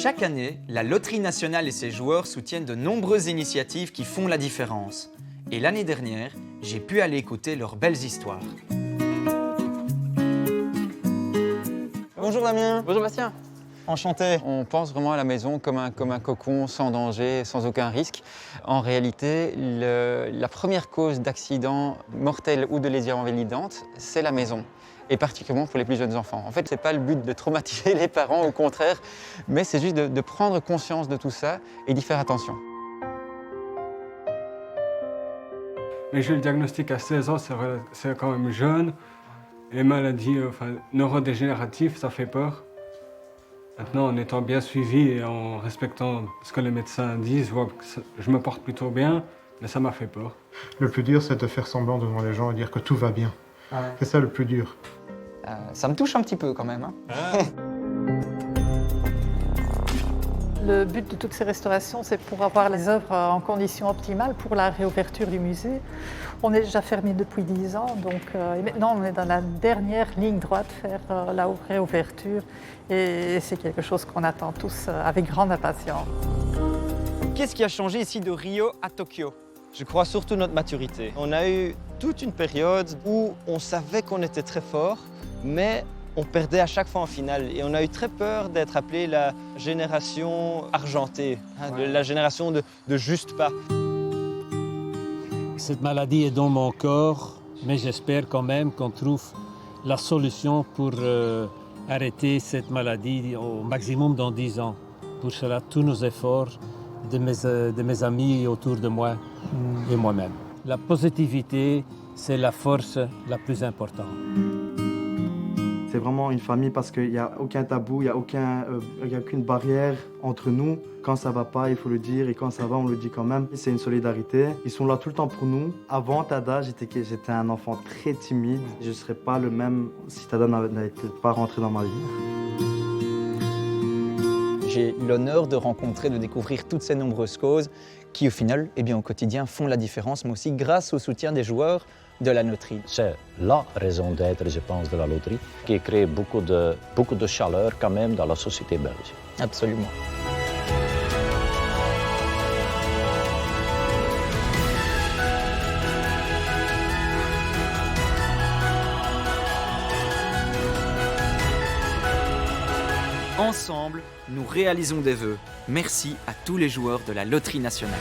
Chaque année, la Loterie nationale et ses joueurs soutiennent de nombreuses initiatives qui font la différence. Et l'année dernière, j'ai pu aller écouter leurs belles histoires. Bonjour Damien. Bonjour Bastien. Enchanté. On pense vraiment à la maison comme un cocon, sans danger, sans aucun risque. En réalité, la première cause d'accident mortel ou de lésions invalidantes, c'est la maison. Et particulièrement pour les plus jeunes enfants. En fait, ce n'est pas le but de traumatiser les parents, au contraire, mais c'est juste de prendre conscience de tout ça et d'y faire attention. Mais j'ai eu le diagnostic à 16 ans, c'est quand même jeune. Les maladies neurodégénératives, ça fait peur. Maintenant, en étant bien suivi et en respectant ce que les médecins disent, je vois que je me porte plutôt bien, mais ça m'a fait peur. Le plus dur, c'est de faire semblant devant les gens et dire que tout va bien. Ouais. C'est ça le plus dur. Ça me touche un petit peu quand même. Hein. Le but de toutes ces restaurations, c'est pour avoir les œuvres en conditions optimales pour la réouverture du musée. On est déjà fermé depuis 10 ans, donc et maintenant on est dans la dernière ligne droite vers la réouverture. Et c'est quelque chose qu'on attend tous avec grande impatience. Qu'est-ce qui a changé ici de Rio à Tokyo? Je crois surtout notre maturité. On a eu toute une période où on savait qu'on était très fort, mais on perdait à chaque fois en finale. Et on a eu très peur d'être appelé la génération argentée, la génération de juste pas. Cette maladie est dans mon corps, mais j'espère quand même qu'on trouve la solution pour arrêter cette maladie au maximum dans 10 ans. Pour cela, tous nos efforts de mes amis autour de moi et moi-même. La positivité, c'est la force la plus importante. C'est vraiment une famille parce qu'il n'y a aucun tabou, il n'y a aucune barrière entre nous. Quand ça ne va pas, il faut le dire, et quand ça va, on le dit quand même. C'est une solidarité. Ils sont là tout le temps pour nous. Avant Tada, j'étais un enfant très timide. Je ne serais pas le même si Tada n'avait pas rentré dans ma vie. J'ai l'honneur de rencontrer, de découvrir toutes ces nombreuses causes qui, au final, au quotidien, font la différence, mais aussi grâce au soutien des joueurs de la loterie. C'est la raison d'être, je pense, de la loterie, qui crée beaucoup de chaleur quand même dans la société belge. Absolument. Ensemble, nous réalisons des vœux. Merci à tous les joueurs de la Loterie nationale.